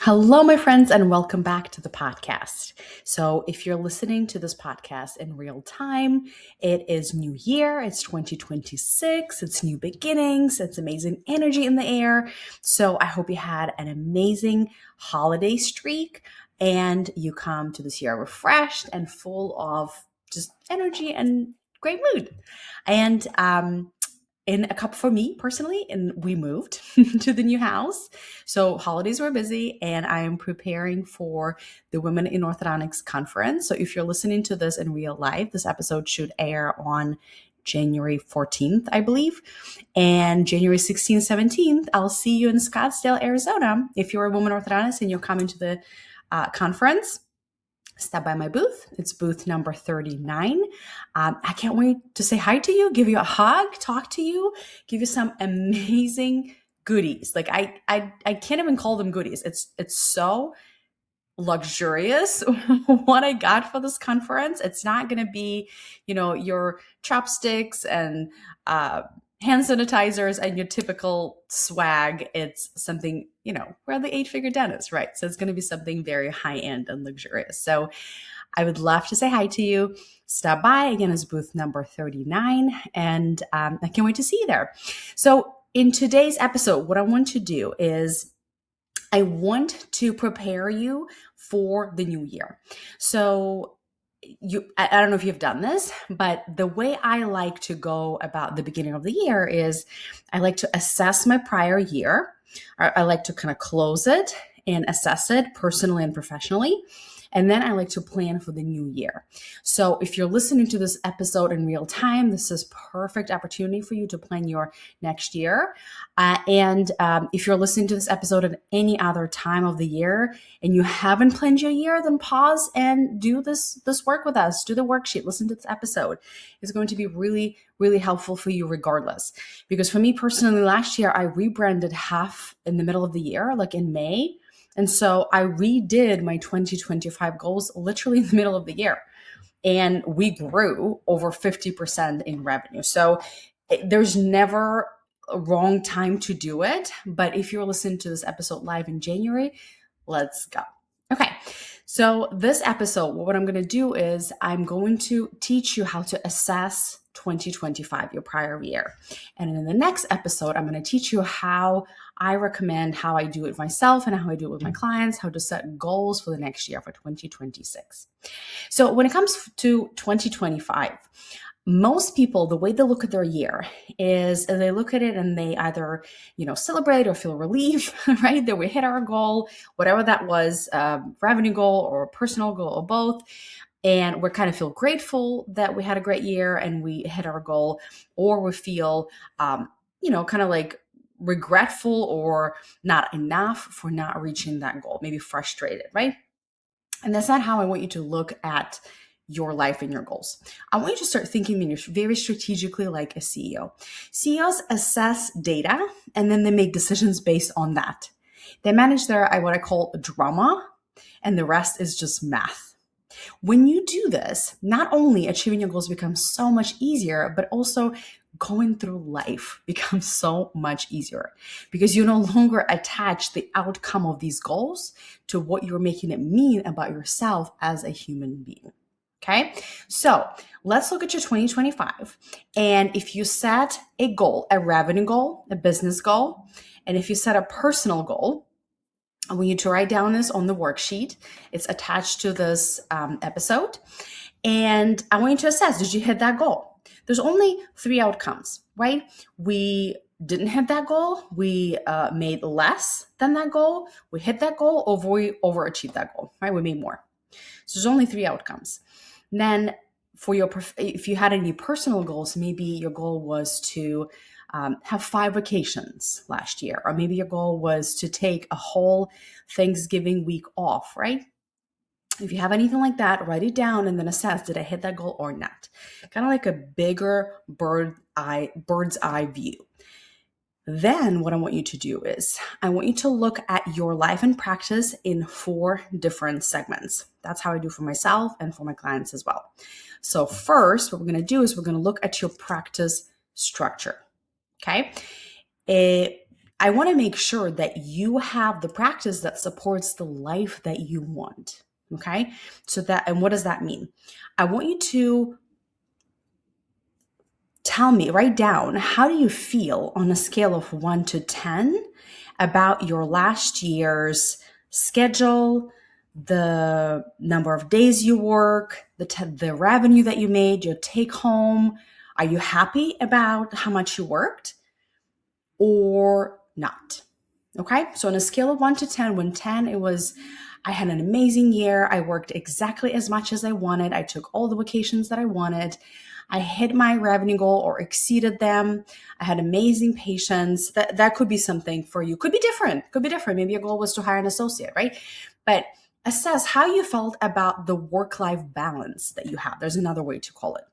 Hello, my friends, and welcome back to the podcast. So, if you're listening to this podcast in real time, it is New Year, it's 2026, it's new beginnings, it's amazing energy in the air. So, I hope you had an amazing holiday streak and you come to this year refreshed and full of just energy and great mood. And in a couple for me personally, and we moved to the new house. So holidays were busy, and I am preparing for the Women in Orthodontics conference. So if you're listening to this in real life, this episode should air on January 14th, I believe. And January 16th, 17th, I'll see you in Scottsdale, Arizona. If you're a woman orthodontist and you're coming to the conference, stop by my booth. It's booth number 39. I can't wait to say hi to you, give you a hug, talk to you, give you some amazing goodies. Like I can't even call them goodies. It's so luxurious what I got for this conference. It's not going to be, your chopsticks and hand sanitizers and your typical swag. It's something, we're the 8-figure dentist, right? So it's going to be something very high end and luxurious. So I would love to say hi to you. Stop by. Again, it's booth number 39. And I can't wait to see you there. So in today's episode, what I want to do is I want to prepare you for the new year. So I don't know if you've done this, but the way I like to go about the beginning of the year is I like to assess my prior year. I like to kind of close it and assess it personally and professionally. And then I like to plan for the new year. So if you're listening to this episode in real time, this is perfect opportunity for you to plan your next year. And if you're listening to this episode at any other time of the year and you haven't planned your year, then pause and do this work with us. Do the worksheet, listen to this episode. It's going to be really, really helpful for you regardless. Because for me personally, last year, I rebranded half in the middle of the year, like in May. And so I redid my 2025 goals literally in the middle of the year. And we grew over 50% in revenue. So there's never a wrong time to do it. But if you're listening to this episode live in January, let's go. Okay. So this episode, what I'm going to do is I'm going to teach you how to assess 2025, your prior year. And in the next episode, I'm going to teach you how I recommend how I do it myself and how I do it with my clients, how to set goals for the next year for 2026. So when it comes to 2025, most people, the way they look at their year is they look at it and they either, celebrate or feel relief, right? That we hit our goal, whatever that was, revenue goal or personal goal or both. And we kind of feel grateful that we had a great year and we hit our goal, or we feel, kind of like regretful or not enough for not reaching that goal, maybe frustrated, right? And that's not how I want you to look at your life and your goals. I want you to start thinking very strategically like a CEO. CEOs assess data and then they make decisions based on that. They manage their, what I call drama, and the rest is just math. When you do this, not only achieving your goals becomes so much easier, but also going through life becomes so much easier because you no longer attach the outcome of these goals to what you're making it mean about yourself as a human being. Okay, so let's look at your 2025. And if you set a goal, a revenue goal, a business goal, and if you set a personal goal, I want you to write down this on the worksheet. It's attached to this episode. And I want you to assess, did you hit that goal? There's only 3 outcomes, right? We didn't hit that goal. We made less than that goal. We hit that goal, or we overachieved that goal, right? We made more. So there's only 3 outcomes. Then if you had any personal goals, maybe your goal was to have 5 vacations last year, or maybe your goal was to take a whole Thanksgiving week off, right? If you have anything like that, write it down and then assess, did I hit that goal or not? Kind of like a bigger bird's eye view. Then what I want you to do is I want you to look at your life and practice in 4 different segments. That's how I do for myself and for my clients as well. So first, what we're going to do is we're going to look at your practice structure. Okay. I want to make sure that you have the practice that supports the life that you want. Okay. And what does that mean? I want you to write down, how do you feel on a scale of 1 to 10 about your last year's schedule, the number of days you work, the revenue that you made, your take home? Are you happy about how much you worked or not? Okay. So on a scale of 1 to 10, when 10, I had an amazing year. I worked exactly as much as I wanted. I took all the vacations that I wanted. I hit my revenue goal or exceeded them. I had amazing patients. That could be something for you. Could be different. Maybe your goal was to hire an associate, right? But assess how you felt about the work-life balance that you have. There's another way to call it.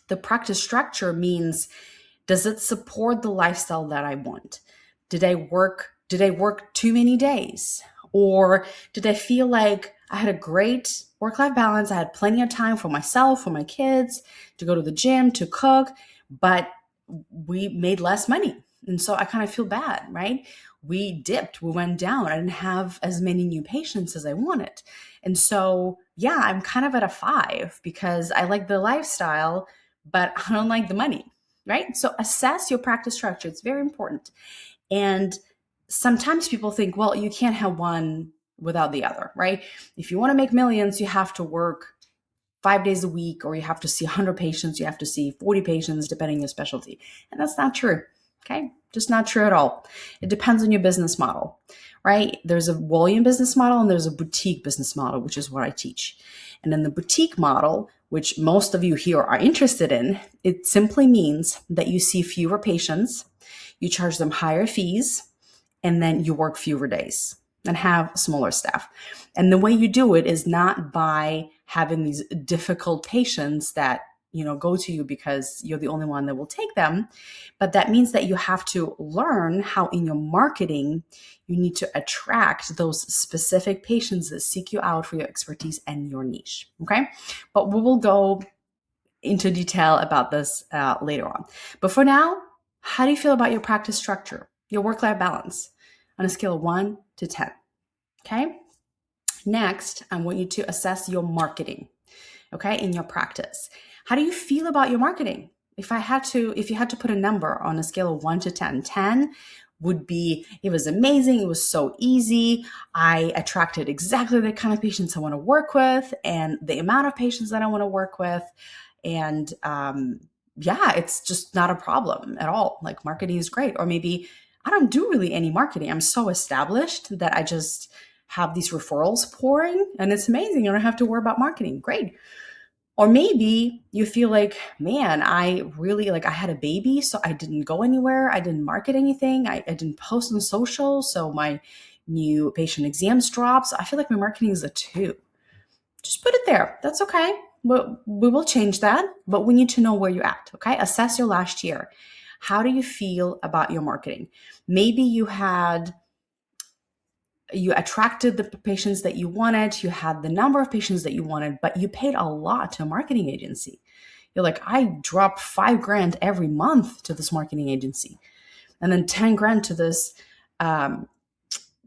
The practice structure means, does it support the lifestyle that I want? Did I work too many days? Or did I feel like I had a great work-life balance? I had plenty of time for myself, for my kids, to go to the gym, to cook, but we made less money. And so I kind of feel bad, right? We dipped, we went down. I didn't have as many new patients as I wanted. And so, yeah, I'm kind of at a 5 because I like the lifestyle, but I don't like the money, right? So assess your practice structure. It's very important. And sometimes people think, well, you can't have one without the other, right? If you want to make millions, you have to work 5 days a week, or you have to see 100 patients, you have to see 40 patients, depending on your specialty. And that's not true, okay? Just not true at all. It depends on your business model, right? There's a volume business model and there's a boutique business model, which is what I teach. And in the boutique model, which most of you here are interested in, it simply means that you see fewer patients, you charge them higher fees, and then you work fewer days and have smaller staff. And the way you do it is not by having these difficult patients that, go to you because you're the only one that will take them. But that means that you have to learn how in your marketing, you need to attract those specific patients that seek you out for your expertise and your niche. Okay. But we will go into detail about this later on. But for now, how do you feel about your practice structure, your work-life balance on a scale of 1 to 10? Okay. Next, I want you to assess your marketing, okay, in your practice. How do you feel about your marketing? If you had to put a number on a scale of 1 to 10, 10 would be, it was amazing. It was so easy. I attracted exactly the kind of patients I want to work with and the amount of patients that I want to work with. And it's just not a problem at all. Like, marketing is great. Or maybe I don't do really any marketing. I'm so established that I just have these referrals pouring and it's amazing. I don't have to worry about marketing. Great. Or maybe you feel like, man, I had a baby, so I didn't go anywhere. I didn't market anything. I didn't post on social. So my new patient exams dropped. So I feel like my marketing is a 2. Just put it there. That's okay. We will change that, but we need to know where you're at. Okay. Assess your last year. How do you feel about your marketing? Maybe you attracted the patients that you wanted, you had the number of patients that you wanted, but you paid a lot to a marketing agency. You're like, I drop $5,000 every month to this marketing agency and then $10,000 to this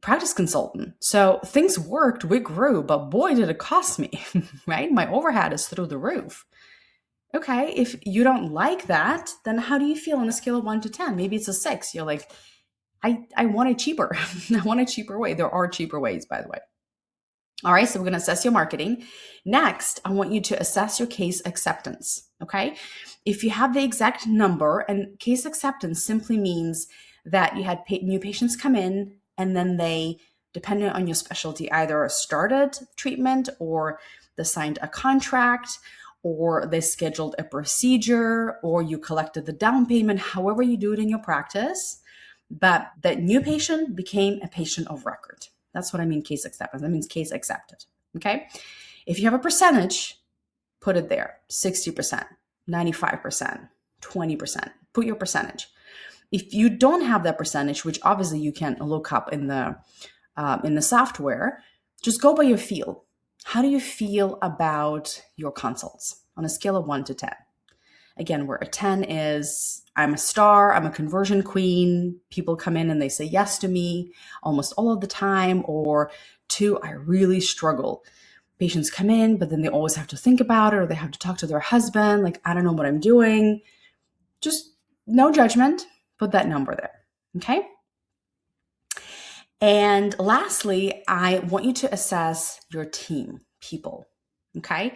practice consultant. So things worked, we grew, but boy, did it cost me, right? My overhead is through the roof. Okay, if you don't like that, then how do you feel on a scale of 1 to 10? Maybe it's a 6. You're like, I want it cheaper. I want a cheaper way. There are cheaper ways, by the way. All right, so we're going to assess your marketing. Next, I want you to assess your case acceptance, okay? If you have the exact number, and case acceptance simply means that you had new patients come in and then they, depending on your specialty, either started treatment or they signed a contract or they scheduled a procedure or you collected the down payment, however you do it in your practice. But that new patient became a patient of record. That's what I mean, case acceptance. That means case accepted, okay? If you have a percentage, put it there, 60%, 95%, 20%. Put your percentage. If you don't have that percentage, which obviously you can look up in the software, just go by your feel. How do you feel about your consults on a scale of 1 to 10? Again, where a 10 is I'm a star, I'm a conversion queen. People come in and they say yes to me almost all of the time. Or two, I really struggle. Patients come in, but then they always have to think about it, or they have to talk to their husband. Like, I don't know what I'm doing. Just no judgment. Put that number there. Okay. And lastly, I want you to assess your team, people. Okay.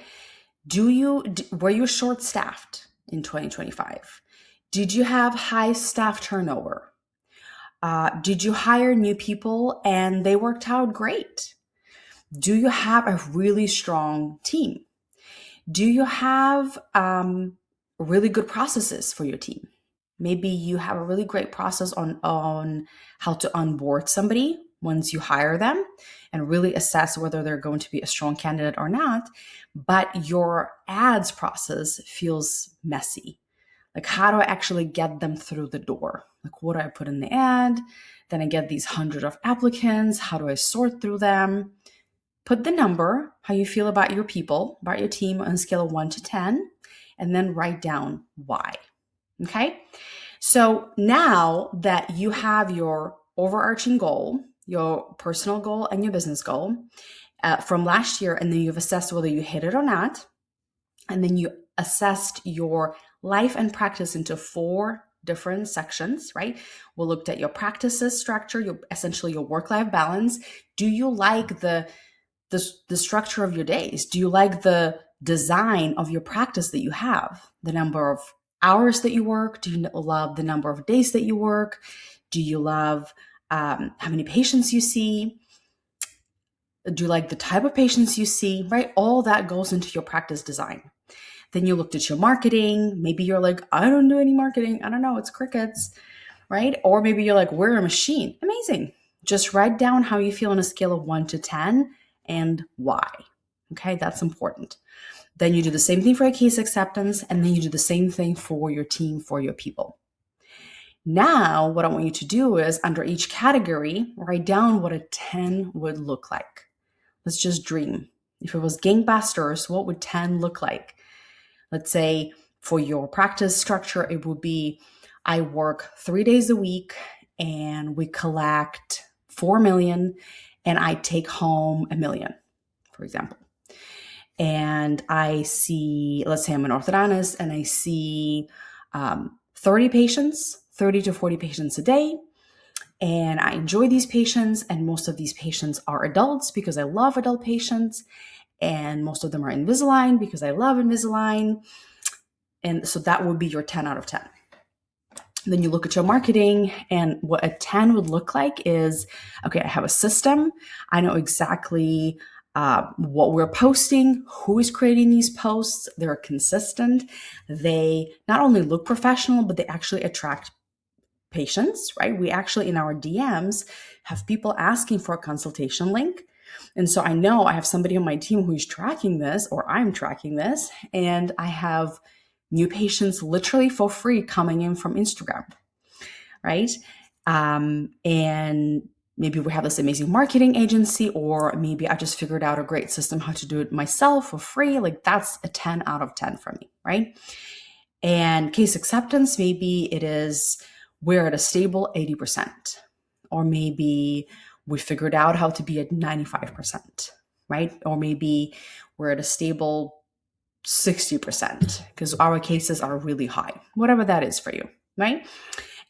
Were you short staffed in 2025? Did you have high staff turnover? Did you hire new people and they worked out great? Do you have a really strong team? Do you have really good processes for your team? Maybe you have a really great process on how to onboard somebody once you hire them and really assess whether they're going to be a strong candidate or not. But your ads process feels messy. Like, how do I actually get them through the door? Like, what do I put in the ad? Then I get these hundreds of applicants. How do I sort through them? Put the number, how you feel about your people, about your team on a scale of 1 to 10, and then write down why. Okay? So now that you have your overarching goal, your personal goal and your business goal from last year, and then you've assessed whether you hit it or not, and then you assessed your life and practice into 4 different sections, right? We looked at your practices structure, essentially your work-life balance. Do you like the structure of your days? Do you like the design of your practice that you have? The number of hours that you work? Do you love the number of days that you work? Do you love how many patients you see? Do you like the type of patients you see, right? All that goes into your practice design. Then you looked at your marketing. Maybe you're like, I don't do any marketing. I don't know. It's crickets, right? Or maybe you're like, we're a machine. Amazing. Just write down how you feel on a scale of 1 to 10 and why. Okay, that's important. Then you do the same thing for your case acceptance, and then you do the same thing for your team, for your people. Now, what I want you to do is under each category, write down what a 10 would look like. Let's just dream. If it was gangbusters, what would 10 look like? Let's say for your practice structure, it would be, I work 3 days a week and we collect 4 million and I take home 1 million, for example. And I see, let's say I'm an orthodontist and I see 30 to 40 patients a day. And I enjoy these patients. And most of these patients are adults because I love adult patients. And most of them are Invisalign because I love Invisalign. And so that would be your 10 out of 10. Then you look at your marketing, and what a 10 would look like is, okay, I have a system. I know exactly what we're posting, who is creating these posts. They're consistent. They not only look professional, but they actually attract patients, right? We actually, in our DMs, have people asking for a consultation link. And so I know I have somebody on my team who's tracking this, or I'm tracking this, and I have new patients literally for free coming in from Instagram, right? And maybe we have this amazing marketing agency, or maybe I just figured out a great system how to do it myself for free. Like, that's a 10 out of 10 for me, right? And case acceptance, maybe it is we're at a stable 80%, or maybe we figured out how to be at 95%, right? Or maybe we're at a stable 60% because our cases are really high, whatever that is for you, right?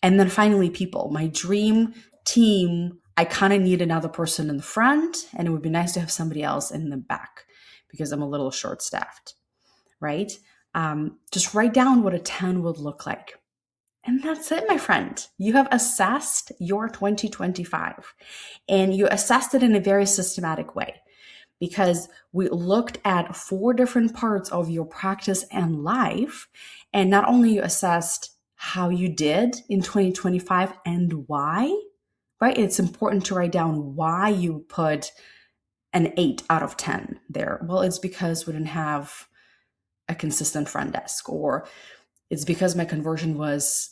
And then finally, people, my dream team, I kind of need another person in the front, and it would be nice to have somebody else in the back because I'm a little short-staffed, right? Just write down what a 10 would look like. And that's it, my friend. You have assessed your 2025, and you assessed it in a very systematic way because we looked at 4 different parts of your practice and life. And not only you assessed how you did in 2025 and why, right? It's important to write down why you put an 8 out of 10 there. Well, it's because we didn't have a consistent front desk, or it's because my conversion was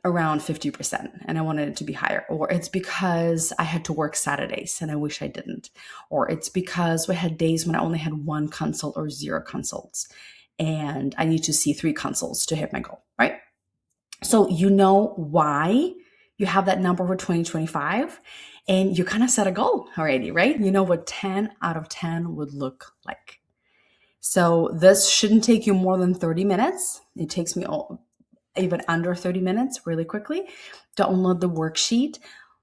around 50% and I wanted it to be higher, or it's because I had to work Saturdays and I wish I didn't, or it's because we had days when I only had 1 consult or 0 consults and I need to see 3 consults to hit my goal, right? So you know why you have that number for 2025, and you kind of set a goal already, right? You know what 10 out of 10 would look like. So this shouldn't take you more than 30 minutes. It takes me even under 30 minutes really quickly. Download the worksheet.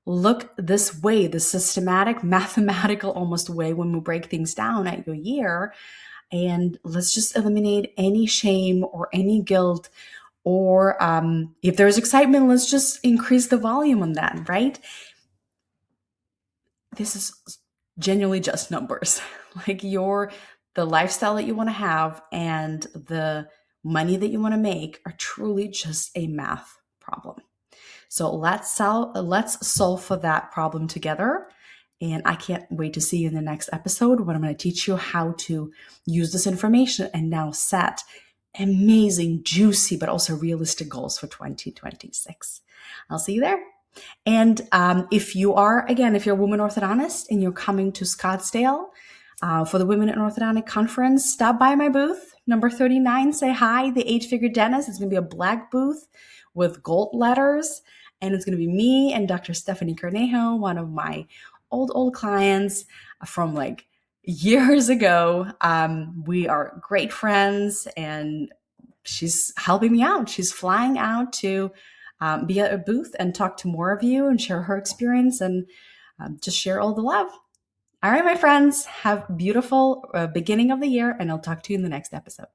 Look this way, the systematic, mathematical almost way when we break things down at your year. And let's just eliminate any shame or any guilt, or if there's excitement, let's just increase the volume on that, right? This is genuinely just numbers. Like the lifestyle that you want to have and the money that you want to make are truly just a math problem. So let's solve for that problem together. And I can't wait to see you in the next episode when I'm going to teach you how to use this information and now set amazing, juicy, but also realistic goals for 2026. I'll see you there. And if you're a woman orthodontist and you're coming to Scottsdale for the Women in Orthodontic Conference, stop by my booth, number 39. Say hi, the 8-Figure Dentist. It's going to be a black booth with gold letters. And it's going to be me and Dr. Stephanie Cornejo, one of my old clients from like years ago. We are great friends, and she's helping me out. She's flying out to be at a booth and talk to more of you and share her experience and just share all the love. All right, my friends, have a beautiful beginning of the year, and I'll talk to you in the next episode.